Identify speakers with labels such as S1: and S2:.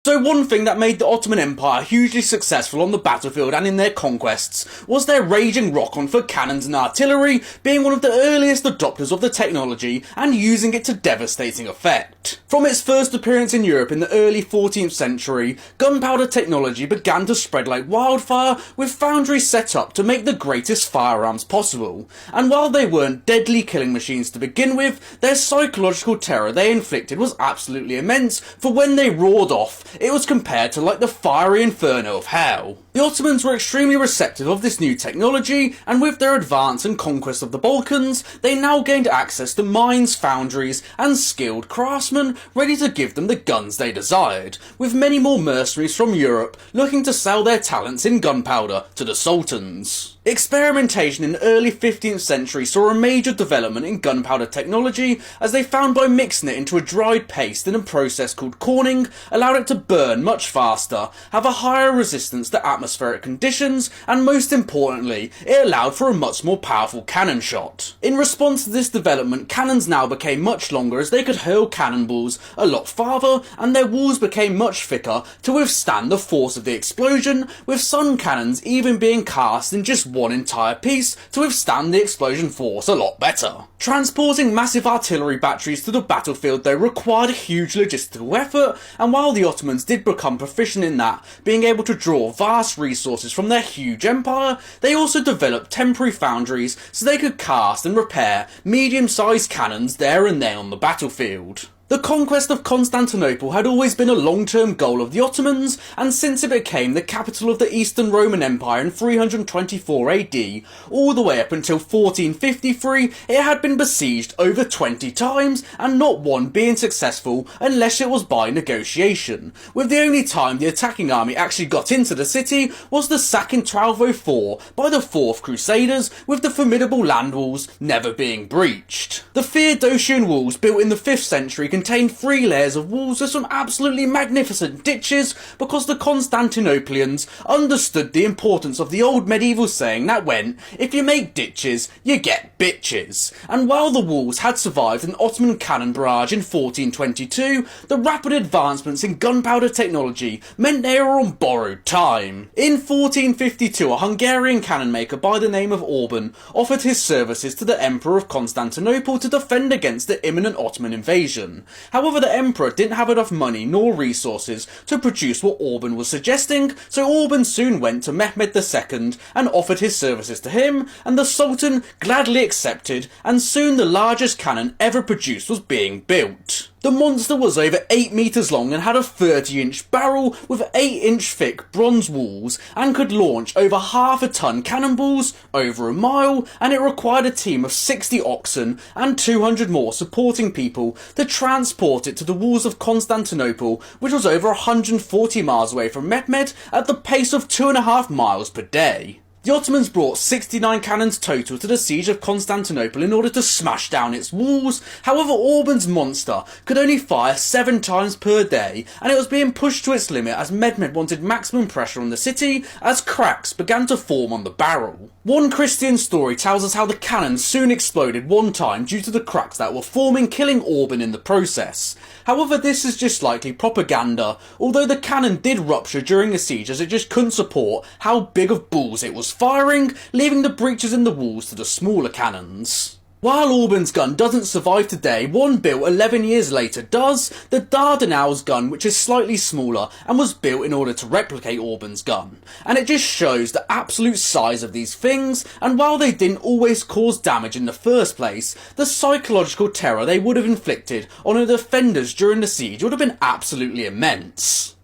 S1: So one thing that made the Ottoman Empire hugely successful on the battlefield and in their conquests was their raging rock-on for cannons and artillery, being one of the earliest adopters of the technology and using it to devastating effect. From its first appearance in Europe in the early 14th century, gunpowder technology began to spread like wildfire, with foundries set up to make the greatest firearms possible. And while they weren't deadly killing machines to begin with, their psychological terror they inflicted was absolutely immense, for when they roared off, it was compared to like the fiery inferno of hell. The Ottomans were extremely receptive of this new technology, and with their advance and conquest of the Balkans, they now gained access to mines, foundries, and skilled craftsmen ready to give them the guns they desired, with many more mercenaries from Europe looking to sell their talents in gunpowder to the sultans. Experimentation in the early 15th century saw a major development in gunpowder technology, as they found by mixing it into a dried paste in a process called corning allowed it to burn much faster, have a higher resistance to atmospheric conditions, and most importantly, it allowed for a much more powerful cannon shot. In response to this development, cannons now became much longer as they could hurl cannonballs a lot farther, and their walls became much thicker to withstand the force of the explosion, with some cannons even being cast in just one entire piece to withstand the explosion force a lot better. Transporting massive artillery batteries to the battlefield though required a huge logistical effort, and while the Ottomans did become proficient in that, being able to draw vast resources from their huge empire, they also developed temporary foundries so they could cast and repair medium-sized cannons there and then on the battlefield. The conquest of Constantinople had always been a long-term goal of the Ottomans, and since it became the capital of the Eastern Roman Empire in 324 AD, all the way up until 1453, it had been besieged over 20 times, and not one being successful unless it was by negotiation, with the only time the attacking army actually got into the city was the sack in 1204 by the Fourth Crusaders, with the formidable land walls never being breached. The Theodosian walls, built in the 5th century, contained 3 layers of walls with some absolutely magnificent ditches, because the Constantinopolians understood the importance of the old medieval saying that went, if you make ditches, you get bitches. And while the walls had survived an Ottoman cannon barrage in 1422, the rapid advancements in gunpowder technology meant they were on borrowed time. In 1452, a Hungarian cannon maker by the name of Orban offered his services to the Emperor of Constantinople to defend against the imminent Ottoman invasion. However, the Emperor didn't have enough money nor resources to produce what Orban was suggesting, so Orban soon went to Mehmed II and offered his services to him, and the Sultan gladly accepted, and soon the largest cannon ever produced was being built. The monster was over 8 meters long and had a 30-inch barrel with 8-inch thick bronze walls, and could launch over half a ton cannonballs over a mile, and it required a team of 60 oxen and 200 more supporting people to transport it to the walls of Constantinople, which was over 140 miles away from Mehmed, at the pace of 2.5 miles per day. The Ottomans brought 69 cannons total to the siege of Constantinople in order to smash down its walls. However, Orban's monster could only fire 7 times per day, and it was being pushed to its limit as Mehmed wanted maximum pressure on the city, as cracks began to form on the barrel. One Christian story tells us how the cannons soon exploded one time due to the cracks that were forming, killing Orban in the process. However, this is just likely propaganda, although the cannon did rupture during the siege as it just couldn't support how big of balls it was firing, leaving the breaches in the walls to the smaller cannons. While Orban's gun doesn't survive today, one built 11 years later does, the Dardanelles gun, which is slightly smaller and was built in order to replicate Orban's gun. And it just shows the absolute size of these things, and while they didn't always cause damage in the first place, the psychological terror they would have inflicted on the defenders during the siege would have been absolutely immense.